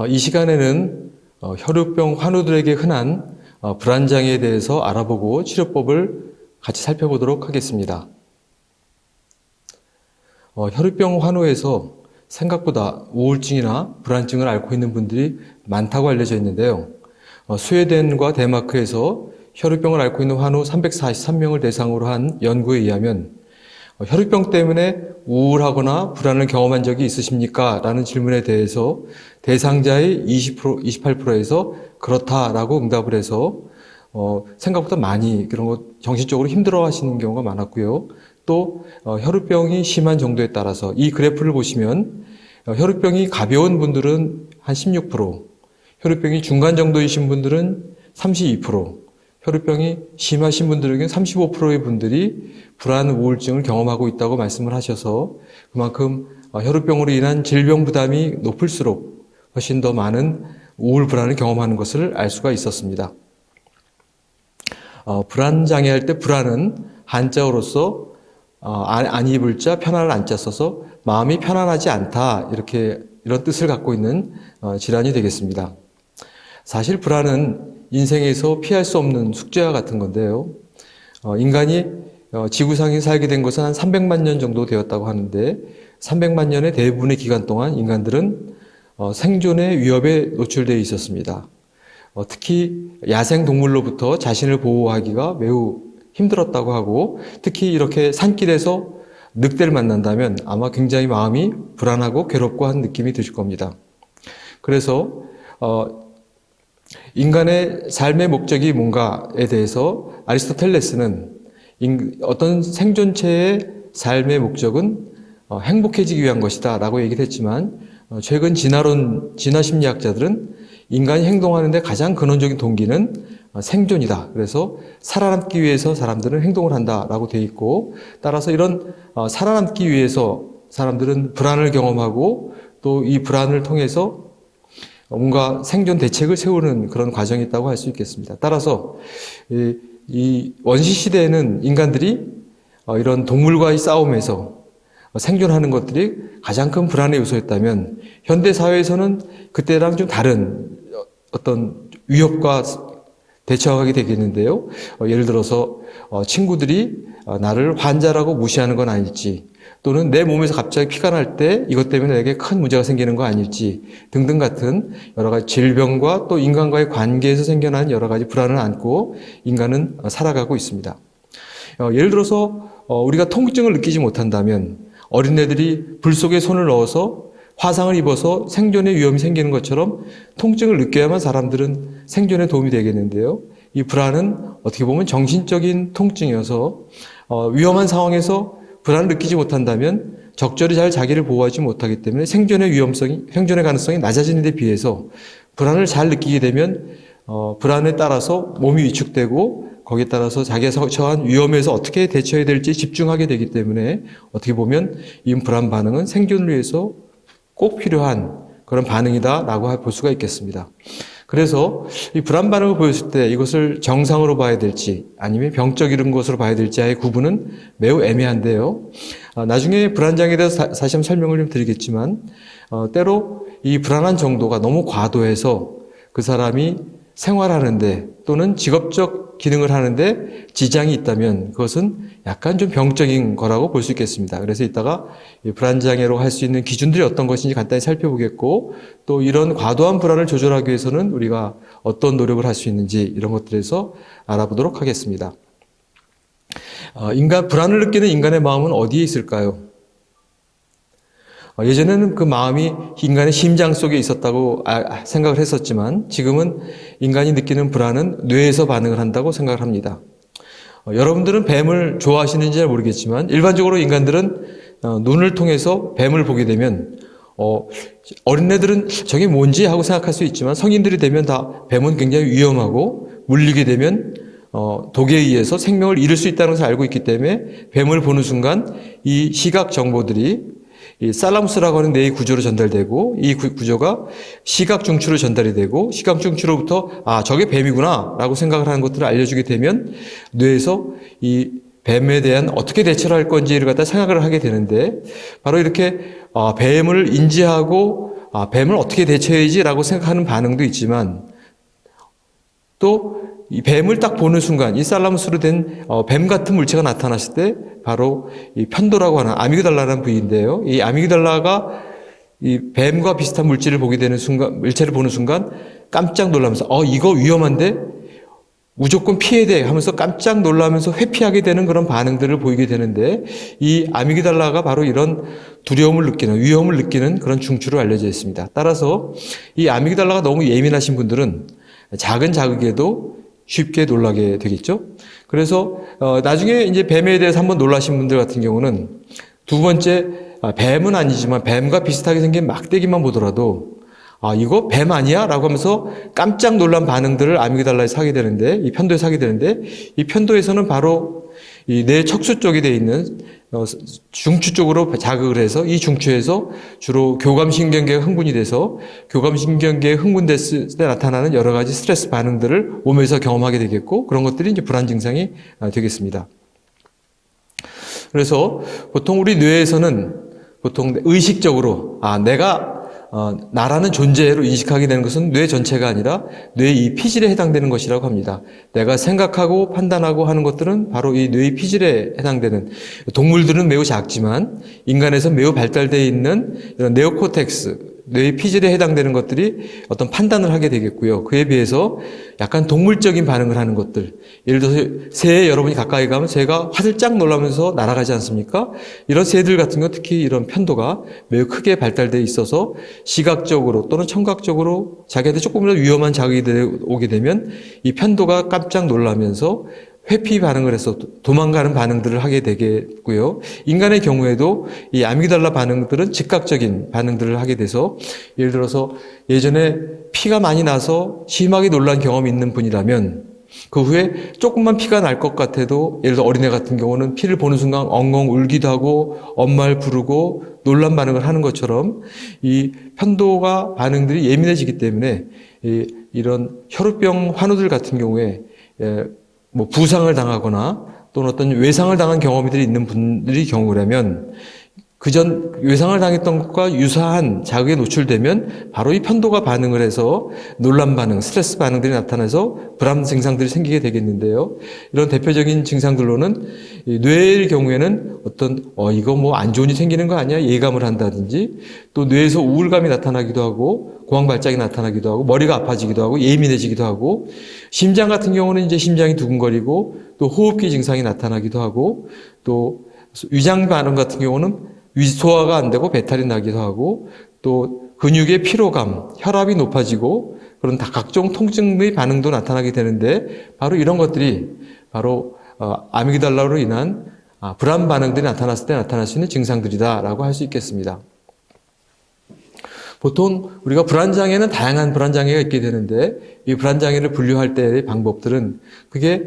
이 시간에는 혈우병 환우들에게 흔한 불안장애에 대해서 알아보고 치료법을 같이 살펴보도록 하겠습니다. 혈우병 환우에서 생각보다 우울증이나 불안증을 앓고 있는 분들이 많다고 알려져 있는데요. 스웨덴과 덴마크에서 혈우병을 앓고 있는 환우 343명을 대상으로 한 연구에 의하면 혈우병 때문에 우울하거나 불안을 경험한 적이 있으십니까? 라는 질문에 대해서 대상자의 28%에서 그렇다라고 응답을 해서 생각보다 많이 그런 거 정신적으로 힘들어 하시는 경우가 많았고요. 또 혈우병이 심한 정도에 따라서 이 그래프를 보시면 혈우병이 가벼운 분들은 한 16%, 혈우병이 중간 정도이신 분들은 32%, 혈우병이 심하신 분들에게는 35%의 분들이 불안, 우울증을 경험하고 있다고 말씀을 하셔서 그만큼 혈우병으로 인한 질병 부담이 높을수록 훨씬 더 많은 우울, 불안을 경험하는 것을 알 수가 있었습니다. 불안장애 할 때 불안은 한자어로서 안 입을 자, 편안한 안자 써서 마음이 편안하지 않다 이런 뜻을 갖고 있는 질환이 되겠습니다. 사실 불안은 인생에서 피할 수 없는 숙제와 같은 건데요. 인간이 지구상에 살게 된 것은 한 300만 년 정도 되었다고 하는데 300만 년의 대부분의 기간 동안 인간들은 생존의 위협에 노출되어 있었습니다. 특히 야생 동물로부터 자신을 보호하기가 매우 힘들었다고 하고 특히 이렇게 산길에서 늑대를 만난다면 아마 굉장히 마음이 불안하고 괴롭고 한 느낌이 드실 겁니다. 그래서 인간의 삶의 목적이 뭔가에 대해서 아리스토텔레스는 어떤 생존체의 삶의 목적은 행복해지기 위한 것이다 라고 얘기를 했지만 최근 진화 심리학자들은 인간이 행동하는데 가장 근원적인 동기는 생존이다. 그래서 살아남기 위해서 사람들은 행동을 한다라고 되어 있고 따라서 이런 살아남기 위해서 사람들은 불안을 경험하고 또 이 불안을 통해서 뭔가 생존 대책을 세우는 그런 과정이 있다고 할 수 있겠습니다. 따라서 이 원시 시대에는 인간들이 이런 동물과의 싸움에서 생존하는 것들이 가장 큰 불안의 요소였다면 현대 사회에서는 그때랑 좀 다른 어떤 위협과 대처하게 되겠는데요. 예를 들어서 친구들이 나를 환자라고 무시하는 건 아닐지 또는 내 몸에서 갑자기 피가 날 때 이것 때문에 내게 큰 문제가 생기는 거 아닐지 등등 같은 여러 가지 질병과 또 인간과의 관계에서 생겨난 여러 가지 불안을 안고 인간은 살아가고 있습니다. 예를 들어서 우리가 통증을 느끼지 못한다면 어린애들이 불 속에 손을 넣어서 화상을 입어서 생존의 위험이 생기는 것처럼 통증을 느껴야만 사람들은 생존에 도움이 되겠는데요. 이 불안은 어떻게 보면 정신적인 통증이어서 위험한 상황에서 불안을 느끼지 못한다면 적절히 잘 자기를 보호하지 못하기 때문에 생존의 가능성이 낮아지는 데 비해서 불안을 잘 느끼게 되면 불안에 따라서 몸이 위축되고 거기에 따라서 자기가 처한 위험에서 어떻게 대처해야 될지 집중하게 되기 때문에 어떻게 보면 이 불안 반응은 생존을 위해서 꼭 필요한 그런 반응이다라고 볼 수가 있겠습니다. 그래서 이 불안 반응을 보였을 때 이것을 정상으로 봐야 될지 아니면 병적인 것으로 봐야 될지의 구분은 매우 애매한데요. 나중에 불안장애에 대해서 다시 한번 설명을 좀 드리겠지만 때로 이 불안한 정도가 너무 과도해서 그 사람이 생활하는데 또는 직업적 기능을 하는데 지장이 있다면 그것은 약간 좀 병적인 거라고 볼 수 있겠습니다. 그래서 이따가 불안장애로 할 수 있는 기준들이 어떤 것인지 간단히 살펴보겠고 또 이런 과도한 불안을 조절하기 위해서는 우리가 어떤 노력을 할 수 있는지 이런 것들에서 알아보도록 하겠습니다. 불안을 느끼는 인간의 마음은 어디에 있을까요? 예전에는 그 마음이 인간의 심장 속에 있었다고 생각을 했었지만 지금은 인간이 느끼는 불안은 뇌에서 반응을 한다고 생각을 합니다. 여러분들은 뱀을 좋아하시는지 잘 모르겠지만 일반적으로 인간들은 눈을 통해서 뱀을 보게 되면 어린애들은 저게 뭔지 하고 생각할 수 있지만 성인들이 되면 다 뱀은 굉장히 위험하고 물리게 되면 독에 의해서 생명을 잃을 수 있다는 것을 알고 있기 때문에 뱀을 보는 순간 이 시각 정보들이 이 살라무스라고 하는 뇌의 구조로 전달되고 이 구조가 시각 중추로 전달이 되고 시각 중추로부터 저게 뱀이구나 라고 생각을 하는 것들을 알려주게 되면 뇌에서 이 뱀에 대한 어떻게 대처를 할 건지를 갖다 생각을 하게 되는데 바로 이렇게 뱀을 인지하고 뱀을 어떻게 대처해야지라고 생각하는 반응도 있지만 또 이 뱀을 딱 보는 순간 이 살라무스로 된 뱀 같은 물체가 나타났을 때 바로 이 편도라고 하는 아미그달라라는 부위인데요. 이 아미그달라가 이 뱀과 비슷한 물체를 보는 순간 깜짝 놀라면서 이거 위험한데 무조건 피해야 돼 하면서 깜짝 놀라면서 회피하게 되는 그런 반응들을 보이게 되는데 이 아미그달라가 바로 이런 두려움을 느끼는 위험을 느끼는 그런 중추로 알려져 있습니다. 따라서 이 아미그달라가 너무 예민하신 분들은 작은 자극에도 쉽게 놀라게 되겠죠. 그래서 나중에 이제 뱀에 대해서 한번 놀라신 분들 같은 경우는 두 번째 뱀은 아니지만 뱀과 비슷하게 생긴 막대기만 보더라도 이거 뱀 아니야? 라고 하면서 깜짝 놀란 반응들을 아미그달라에서 하게 되는데, 이 편도에서 하게 되는데, 이 편도에서는 바로 이 뇌 척수 쪽에 돼 있는 중추 쪽으로 자극을 해서 이 중추에서 주로 교감신경계가 흥분이 돼서 교감신경계가 흥분됐을 때 나타나는 여러 가지 스트레스 반응들을 몸에서 경험하게 되겠고, 그런 것들이 이제 불안 증상이 되겠습니다. 그래서 보통 우리 뇌에서는 보통 의식적으로 내가 나라는 존재로 인식하게 되는 것은 뇌 전체가 아니라 뇌의 이 피질에 해당되는 것이라고 합니다. 내가 생각하고 판단하고 하는 것들은 바로 이 뇌의 피질에 해당되는, 동물들은 매우 작지만 인간에서 매우 발달되어 있는 이런 네오코텍스, 뇌의 피질에 해당되는 것들이 어떤 판단을 하게 되겠고요. 그에 비해서 약간 동물적인 반응을 하는 것들, 예를 들어서 새에 여러분이 가까이 가면 새가 화들짝 놀라면서 날아가지 않습니까? 이런 새들 같은 건 특히 이런 편도가 매우 크게 발달되어 있어서 시각적으로 또는 청각적으로 자기한테 조금이라도 위험한 자극이 오게 되면 이 편도가 깜짝 놀라면서 회피 반응을 해서 도망가는 반응들을 하게 되겠고요. 인간의 경우에도 이 아미그달라 반응들은 즉각적인 반응들을 하게 돼서, 예를 들어서 예전에 피가 많이 나서 심하게 놀란 경험이 있는 분이라면 그 후에 조금만 피가 날 것 같아도, 예를 들어 어린애 같은 경우는 피를 보는 순간 엉엉 울기도 하고 엄마를 부르고 놀란 반응을 하는 것처럼 이 편도가 반응들이 예민해지기 때문에 이런 혈우병 환우들 같은 경우에 부상을 당하거나 또는 어떤 외상을 당한 경험들이 있는 분들이 경우라면 그전 외상을 당했던 것과 유사한 자극에 노출되면 바로 이 편도가 반응을 해서 논란 반응, 스트레스 반응들이 나타나서 불안 증상들이 생기게 되겠는데요. 이런 대표적인 증상들로는 뇌의 경우에는 어떤 이거 뭐 안 좋은 일이 생기는 거 아니야? 예감을 한다든지, 또 뇌에서 우울감이 나타나기도 하고 공황 발작이 나타나기도 하고 머리가 아파지기도 하고 예민해지기도 하고, 심장 같은 경우는 이제 심장이 두근거리고 또 호흡기 증상이 나타나기도 하고, 또 위장 반응 같은 경우는 소화가 안 되고 배탈이 나기도 하고, 또 근육의 피로감, 혈압이 높아지고 그런 각종 통증의 반응도 나타나게 되는데, 바로 이런 것들이 바로 아미그달라로 인한 불안 반응들이 나타났을 때 나타날 수 있는 증상들이다라고 할 수 있겠습니다. 보통 우리가 불안장애는 다양한 불안장애가 있게 되는데, 이 불안장애를 분류할 때의 방법들은 그게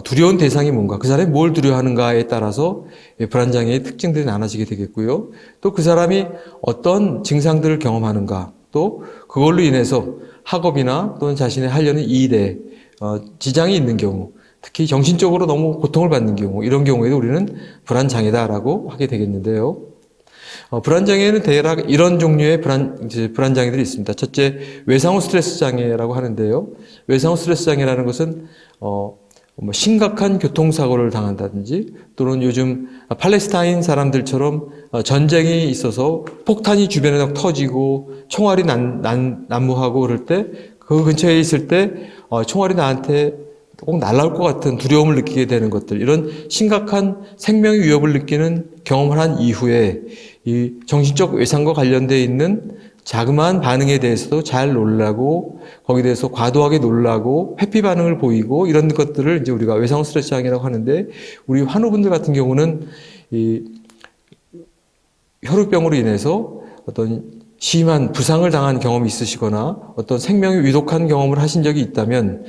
두려운 대상이 뭔가, 그 사람이 뭘 두려워하는가에 따라서 불안장애의 특징들이 나눠지게 되겠고요. 또 그 사람이 어떤 증상들을 경험하는가, 또 그걸로 인해서 학업이나 또는 자신의 하려는 일에 지장이 있는 경우, 특히 정신적으로 너무 고통을 받는 경우, 이런 경우에도 우리는 불안장애다라고 하게 되겠는데요. 불안장애는 대략 이런 종류의 불안장애들이 있습니다. 첫째, 외상후 스트레스 장애라고 하는데요. 외상후 스트레스 장애라는 것은 심각한 교통사고를 당한다든지, 또는 요즘 팔레스타인 사람들처럼 전쟁이 있어서 폭탄이 주변에 막 터지고 총알이 난무하고 그럴 때 그 근처에 있을 때 총알이 나한테 꼭 날아올 것 같은 두려움을 느끼게 되는 것들, 이런 심각한 생명의 위협을 느끼는 경험을 한 이후에 이 정신적 외상과 관련되어 있는 자그마한 반응에 대해서도 잘 놀라고, 거기에 대해서 과도하게 놀라고 회피 반응을 보이고, 이런 것들을 이제 우리가 외상 스트레스 장애라고 하는데, 우리 환우분들 같은 경우는 이 혈우병으로 인해서 어떤 심한 부상을 당한 경험이 있으시거나 어떤 생명이 위독한 경험을 하신 적이 있다면,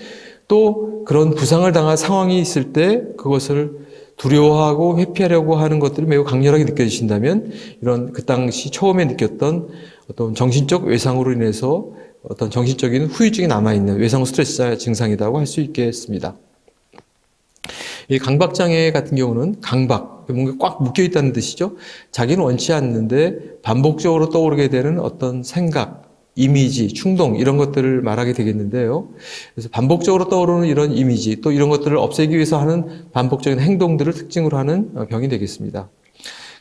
또 그런 부상을 당한 상황이 있을 때 그것을 두려워하고 회피하려고 하는 것들이 매우 강렬하게 느껴지신다면, 이런 그 당시 처음에 느꼈던 어떤 정신적 외상으로 인해서 어떤 정신적인 후유증이 남아있는 외상 스트레스 증상이라고 할 수 있겠습니다. 이 강박장애 같은 경우는 강박, 뭔가 꽉 묶여 있다는 뜻이죠. 자기는 원치 않는데 반복적으로 떠오르게 되는 어떤 생각, 이미지, 충동 이런 것들을 말하게 되겠는데요. 그래서 반복적으로 떠오르는 이런 이미지 또 이런 것들을 없애기 위해서 하는 반복적인 행동들을 특징으로 하는 병이 되겠습니다.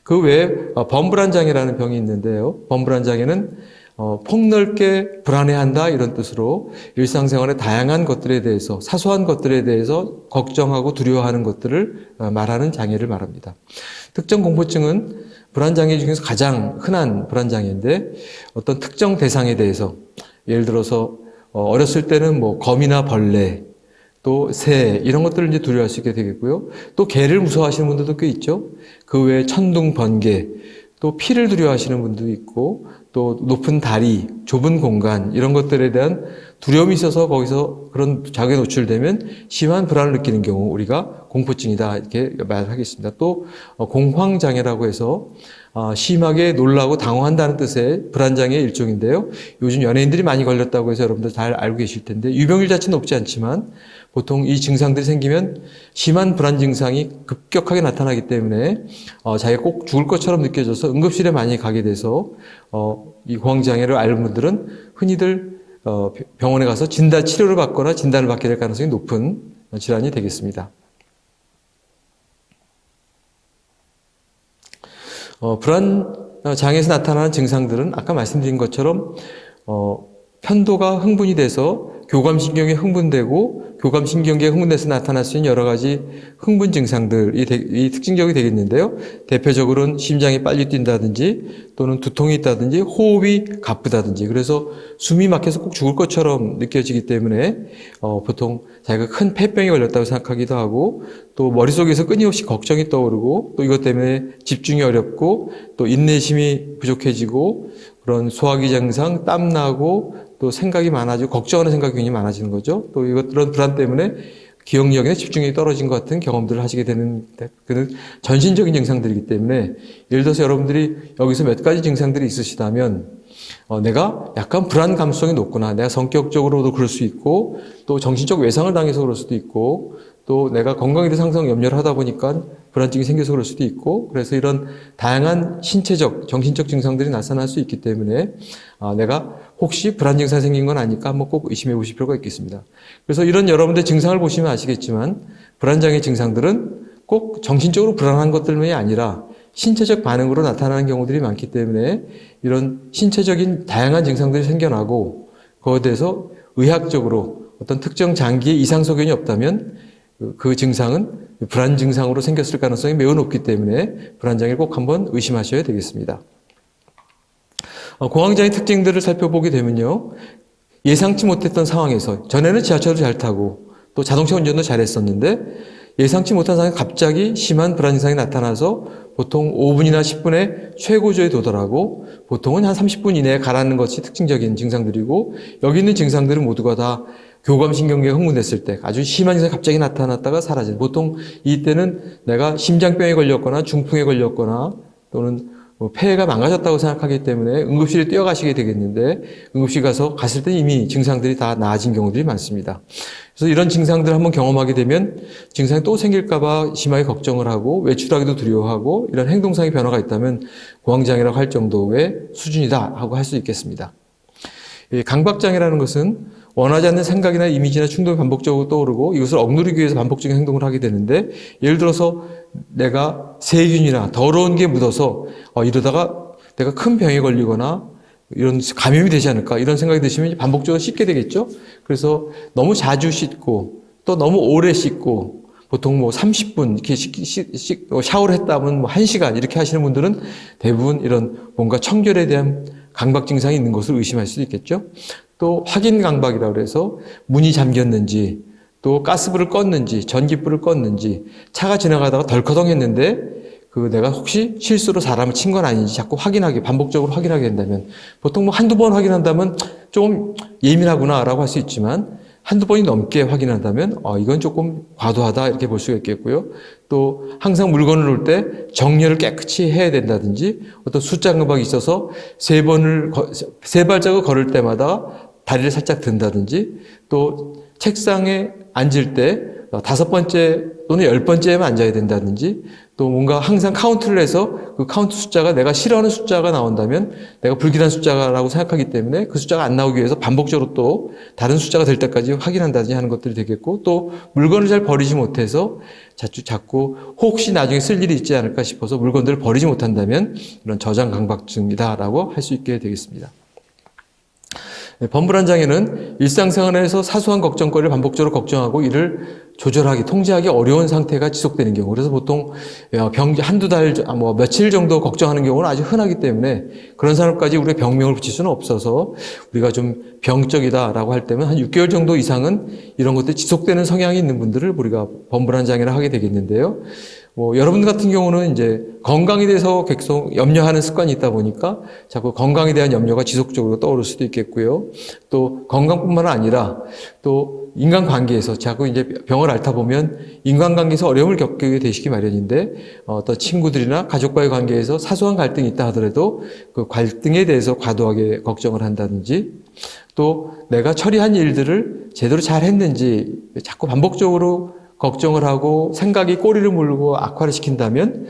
그 외에 범불안 장애라는 병이 있는데요. 범불안 장애는 폭넓게 불안해한다 이런 뜻으로 일상생활의 다양한 것들에 대해서 사소한 것들에 대해서 걱정하고 두려워하는 것들을 말하는 장애를 말합니다. 특정 공포증은 불안장애 중에서 가장 흔한 불안장애인데 어떤 특정 대상에 대해서 예를 들어서 어렸을 때는 뭐 거미나 벌레 또 새 이런 것들을 이제 두려워할 수 있게 되겠고요. 또 개를 무서워하시는 분들도 꽤 있죠. 그 외에 천둥, 번개, 또 피를 두려워하시는 분도 있고 또 높은 다리, 좁은 공간 이런 것들에 대한 두려움이 있어서 거기서 그런 자극에 노출되면 심한 불안을 느끼는 경우 우리가 공포증이다 이렇게 말하겠습니다. 또 공황장애라고 해서 심하게 놀라고 당황한다는 뜻의 불안장애의 일종인데요. 요즘 연예인들이 많이 걸렸다고 해서 여러분들 잘 알고 계실 텐데 유병률 자체는 높지 않지만 보통 이 증상들이 생기면 심한 불안 증상이 급격하게 나타나기 때문에 자기가 꼭 죽을 것처럼 느껴져서 응급실에 많이 가게 돼서 이 공황장애를 앓는 분들은 흔히들 병원에 가서 치료를 받거나 진단을 받게 될 가능성이 높은 질환이 되겠습니다. 불안 장애에서 나타나는 증상들은 아까 말씀드린 것처럼 편도가 흥분이 돼서 교감신경이 흥분되고 교감신경계가 흥분돼서 나타날 수 있는 여러 가지 흥분 증상들이 특징적이 되겠는데요. 대표적으로는 심장이 빨리 뛴다든지 또는 두통이 있다든지 호흡이 가쁘다든지 그래서 숨이 막혀서 꼭 죽을 것처럼 느껴지기 때문에 보통 자기가 큰 폐병에 걸렸다고 생각하기도 하고 또 머릿속에서 끊임없이 걱정이 떠오르고 또 이것 때문에 집중이 어렵고 또 인내심이 부족해지고 그런 소화기 증상, 땀나고 또 생각이 많아지고 걱정하는 생각이 굉장히 많아지는 거죠. 또 이런 불안 때문에 기억력이나 집중력이 떨어진 것 같은 경험들을 하시게 되는 그런 전신적인 증상들이기 때문에 예를 들어서 여러분들이 여기서 몇 가지 증상들이 있으시다면 내가 약간 불안 감수성이 높구나. 내가 성격적으로도 그럴 수 있고 또 정신적 외상을 당해서 그럴 수도 있고 또 내가 건강에 대해서 항상 염려를 하다 보니까 불안증이 생겨서 그럴 수도 있고 그래서 이런 다양한 신체적, 정신적 증상들이 나타날 수 있기 때문에 내가 혹시 불안 증상이 생긴 건 아닐까 한번 꼭 의심해 보실 필요가 있겠습니다. 그래서 이런 여러분들 증상을 보시면 아시겠지만 불안장애 증상들은 꼭 정신적으로 불안한 것들만이 아니라 신체적 반응으로 나타나는 경우들이 많기 때문에 이런 신체적인 다양한 증상들이 생겨나고 그거에 대해서 의학적으로 어떤 특정 장기의 이상 소견이 없다면 그 증상은 불안 증상으로 생겼을 가능성이 매우 높기 때문에 불안장애를 꼭 한번 의심하셔야 되겠습니다. 공황장애 특징들을 살펴보게 되면요. 예상치 못했던 상황에서 전에는 지하철을 잘 타고 또 자동차 운전도 잘했었는데 예상치 못한 상황에 갑자기 심한 불안 증상이 나타나서 보통 5분이나 10분에 최고조에 도달하고 보통은 한 30분 이내에 가라앉는 것이 특징적인 증상들이고 여기 있는 증상들은 모두가 다 교감신경계가 흥분됐을 때 아주 심한 증상이 갑자기 나타났다가 사라지는 보통 이때는 내가 심장병에 걸렸거나 중풍에 걸렸거나 또는 폐가 망가졌다고 생각하기 때문에 응급실에 뛰어가시게 되겠는데 응급실 갔을 때 이미 증상들이 다 나아진 경우들이 많습니다. 그래서 이런 증상들을 한번 경험하게 되면 증상이 또 생길까 봐 심하게 걱정을 하고 외출하기도 두려워하고 이런 행동상의 변화가 있다면 공황장애라고 할 정도의 수준이다 하고 할 수 있겠습니다. 강박장애라는 것은 원하지 않는 생각이나 이미지나 충동이 반복적으로 떠오르고 이것을 억누르기 위해서 반복적인 행동을 하게 되는데 예를 들어서 내가 세균이나 더러운 게 묻어서 이러다가 내가 큰 병에 걸리거나 이런 감염이 되지 않을까 이런 생각이 드시면 반복적으로 씻게 되겠죠. 그래서 너무 자주 씻고 또 너무 오래 씻고 보통 30분 이렇게 샤워를 했다 하면 1시간 이렇게 하시는 분들은 대부분 이런 뭔가 청결에 대한 강박 증상이 있는 것을 의심할 수도 있겠죠. 또 확인 강박이라고 해서 문이 잠겼는지 또 가스불을 껐는지 전기불을 껐는지 차가 지나가다가 덜커덩 했는데 내가 혹시 실수로 사람을 친 건 아닌지 자꾸 반복적으로 확인하게 된다면 보통 한두 번 확인한다면 좀 예민하구나라고 할 수 있지만 한두 번이 넘게 확인한다면 이건 조금 과도하다 이렇게 볼 수가 있겠고요. 또 항상 물건을 놓을 때 정렬을 깨끗이 해야 된다든지 어떤 숫자 강박이 있어서 세 발자국 걸을 때마다 다리를 살짝 든다든지 또 책상에 앉을 때 5번째 또는 10번째에만 앉아야 된다든지, 또 뭔가 항상 카운트를 해서 그 카운트 숫자가 내가 싫어하는 숫자가 나온다면 내가 불길한 숫자라고 생각하기 때문에 그 숫자가 안 나오기 위해서 반복적으로 또 다른 숫자가 될 때까지 확인한다든지 하는 것들이 되겠고, 또 물건을 잘 버리지 못해서 자꾸 혹시 나중에 쓸 일이 있지 않을까 싶어서 물건들을 버리지 못한다면 이런 저장 강박증이다라고 할 수 있게 되겠습니다. 범불안 장애는 일상생활에서 사소한 걱정거리를 반복적으로 걱정하고 이를 조절하기, 통제하기 어려운 상태가 지속되는 경우, 그래서 보통 한두 달, 며칠 정도 걱정하는 경우는 아주 흔하기 때문에 그런 사람까지 우리가 병명을 붙일 수는 없어서 우리가 좀 병적이다라고 할 때면 한 6개월 정도 이상은 이런 것들이 지속되는 성향이 있는 분들을 우리가 범불안 장애를 하게 되겠는데요. 여러분 같은 경우는 이제 건강에 대해서 계속 염려하는 습관이 있다 보니까 자꾸 건강에 대한 염려가 지속적으로 떠오를 수도 있겠고요. 또 건강뿐만 아니라 또 인간관계에서 자꾸 이제 병을 앓다 보면 인간관계에서 어려움을 겪게 되시기 마련인데, 어떤 친구들이나 가족과의 관계에서 사소한 갈등이 있다 하더라도 그 갈등에 대해서 과도하게 걱정을 한다든지, 또 내가 처리한 일들을 제대로 잘 했는지 자꾸 반복적으로 걱정을 하고 생각이 꼬리를 물고 악화를 시킨다면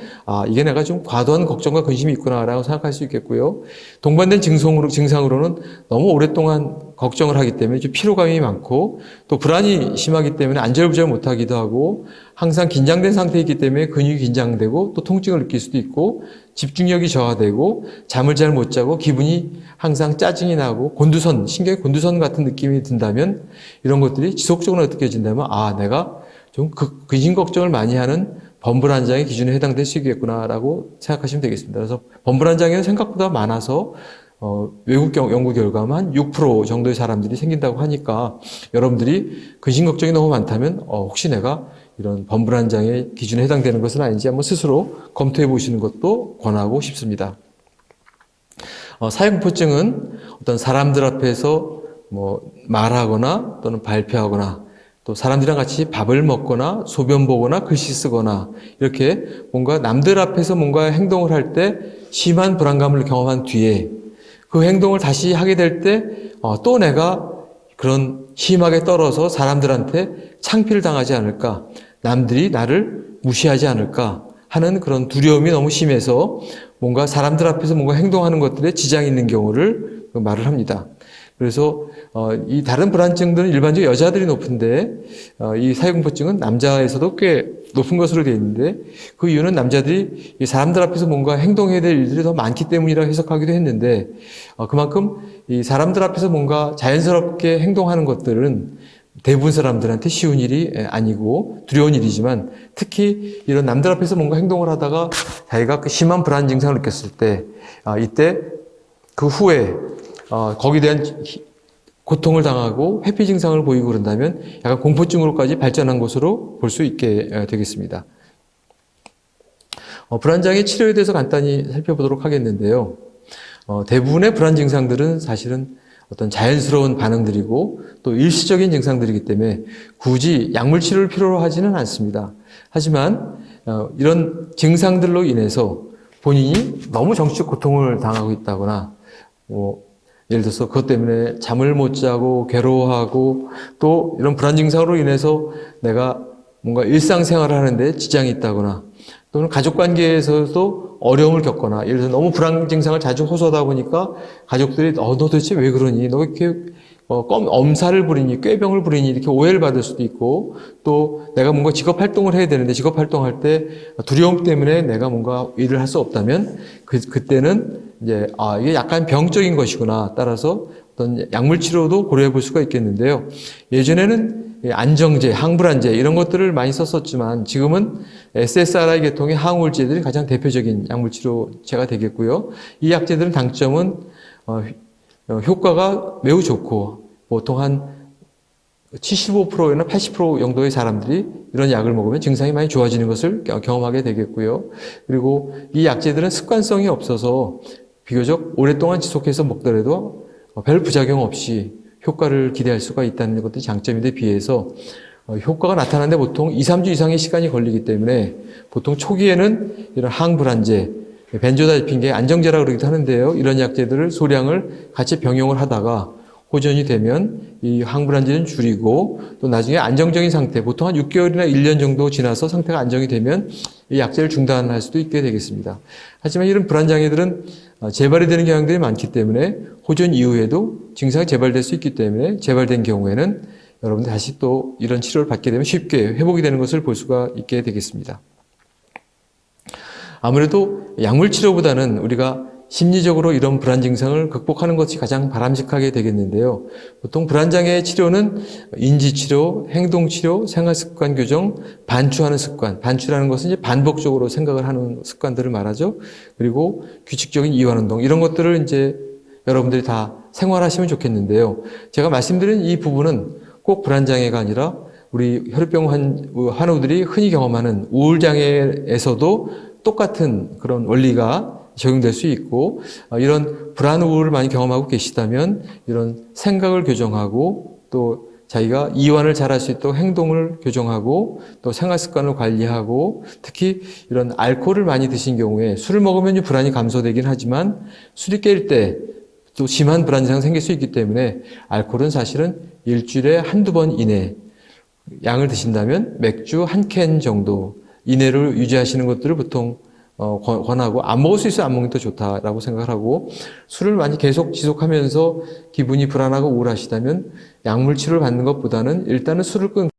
이게 내가 좀 과도한 걱정과 근심이 있구나라고 생각할 수 있겠고요. 동반된 증상으로는 너무 오랫동안 걱정을 하기 때문에 좀 피로감이 많고, 또 불안이 심하기 때문에 안절부절 못하기도 하고, 항상 긴장된 상태이기 때문에 근육이 긴장되고 또 통증을 느낄 수도 있고, 집중력이 저하되고 잠을 잘 못 자고 기분이 항상 짜증이 나고 신경의 곤두선 같은 느낌이 든다면, 이런 것들이 지속적으로 느껴진다면 내가 좀 근심 걱정을 많이 하는 범불안 장애 기준에 해당될 수 있겠구나라고 생각하시면 되겠습니다. 그래서 범불안 장애는 생각보다 많아서 외국 연구 결과만 6% 정도의 사람들이 생긴다고 하니까, 여러분들이 근심 걱정이 너무 많다면 혹시 내가 이런 범불안 장애 기준에 해당되는 것은 아닌지 한번 스스로 검토해 보시는 것도 권하고 싶습니다. 사회공포증은 어떤 사람들 앞에서 말하거나 또는 발표하거나, 또 사람들이랑 같이 밥을 먹거나 소변 보거나 글씨 쓰거나, 이렇게 뭔가 남들 앞에서 뭔가 행동을 할 때 심한 불안감을 경험한 뒤에 그 행동을 다시 하게 될 때 또 내가 그런 심하게 떨어서 사람들한테 창피를 당하지 않을까, 남들이 나를 무시하지 않을까 하는 그런 두려움이 너무 심해서 뭔가 사람들 앞에서 뭔가 행동하는 것들에 지장이 있는 경우를 말을 합니다. 그래서 이 다른 불안증들은 일반적으로 여자들이 높은데, 이 사회공포증은 남자에서도 꽤 높은 것으로 되어 있는데, 그 이유는 남자들이 이 사람들 앞에서 뭔가 행동해야 될 일들이 더 많기 때문이라고 해석하기도 했는데, 그만큼 이 사람들 앞에서 뭔가 자연스럽게 행동하는 것들은 대부분 사람들한테 쉬운 일이 아니고 두려운 일이지만, 특히 이런 남들 앞에서 뭔가 행동을 하다가 자기가 그 심한 불안 증상을 느꼈을 때, 이때 그 후에 거기에 대한 고통을 당하고 회피 증상을 보이고 그런다면 약간 공포증으로까지 발전한 것으로 볼 수 있게 되겠습니다. 불안장애 치료에 대해서 간단히 살펴보도록 하겠는데요. 대부분의 불안 증상들은 사실은 어떤 자연스러운 반응들이고 또 일시적인 증상들이기 때문에 굳이 약물 치료를 필요로 하지는 않습니다. 하지만 이런 증상들로 인해서 본인이 너무 정신적 고통을 당하고 있다거나, 예를 들어서 그것 때문에 잠을 못 자고 괴로워하고, 또 이런 불안 증상으로 인해서 내가 뭔가 일상생활을 하는데 지장이 있다거나, 또는 가족관계에서도 어려움을 겪거나, 예를 들어서 너무 불안 증상을 자주 호소하다 보니까 가족들이 너 도대체 왜 그러니? 너 이렇게 엄살을 부리니, 꾀병을 부리니, 이렇게 오해를 받을 수도 있고, 또 내가 뭔가 직업 활동을 해야 되는데 직업 활동할 때 두려움 때문에 내가 뭔가 일을 할 수 없다면 그때는 이제 이게 약간 병적인 것이구나. 따라서 어떤 약물 치료도 고려해 볼 수가 있겠는데요. 예전에는 안정제, 항불안제 이런 것들을 많이 썼었지만 지금은 SSRI 계통의 항우울제들이 가장 대표적인 약물 치료제가 되겠고요. 이 약제들은 장점은 효과가 매우 좋고, 보통 한 75%나 80% 정도의 사람들이 이런 약을 먹으면 증상이 많이 좋아지는 것을 경험하게 되겠고요. 그리고 이 약제들은 습관성이 없어서 비교적 오랫동안 지속해서 먹더라도 별 부작용 없이 효과를 기대할 수가 있다는 것도 장점인데, 비해서 효과가 나타나는데 보통 2, 3주 이상의 시간이 걸리기 때문에 보통 초기에는 이런 항불안제, 벤조다이핀계 안정제라고 그러기도 하는데요. 이런 약제들을 소량을 같이 병용을 하다가 호전이 되면 이 항불안제는 줄이고 또 나중에 안정적인 상태, 보통 한 6개월이나 1년 정도 지나서 상태가 안정이 되면 이 약제를 중단할 수도 있게 되겠습니다. 하지만 이런 불안장애들은 재발이 되는 경향들이 많기 때문에 호전 이후에도 증상이 재발될 수 있기 때문에 재발된 경우에는 여러분들 다시 또 이런 치료를 받게 되면 쉽게 회복이 되는 것을 볼 수가 있게 되겠습니다. 아무래도 약물 치료보다는 우리가 심리적으로 이런 불안 증상을 극복하는 것이 가장 바람직하게 되겠는데요. 보통 불안장애 치료는 인지치료, 행동치료, 생활습관 교정, 반추하는 습관. 반추라는 것은 이제 반복적으로 생각을 하는 습관들을 말하죠. 그리고 규칙적인 이완운동. 이런 것들을 이제 여러분들이 다 생활하시면 좋겠는데요. 제가 말씀드린 이 부분은 꼭 불안장애가 아니라 우리 혈액병 환우들이 흔히 경험하는 우울장애에서도 똑같은 그런 원리가 적용될 수 있고, 이런 불안, 우울을 많이 경험하고 계시다면 이런 생각을 교정하고 또 자기가 이완을 잘할 수 있도록 행동을 교정하고 또 생활 습관을 관리하고, 특히 이런 알코올을 많이 드신 경우에 술을 먹으면 불안이 감소되긴 하지만 술이 깰 때 또 심한 불안 증상이 생길 수 있기 때문에 알코올은 사실은 일주일에 한두 번 이내 양을 드신다면 맥주 한 캔 정도 이내를 유지하시는 것들을 보통 권하고, 안 먹을 수 있으면 안 먹는 게 더 좋다라고 생각을 하고, 술을 많이 계속 지속하면서 기분이 불안하고 우울하시다면 약물 치료를 받는 것보다는 일단은 술을 끊고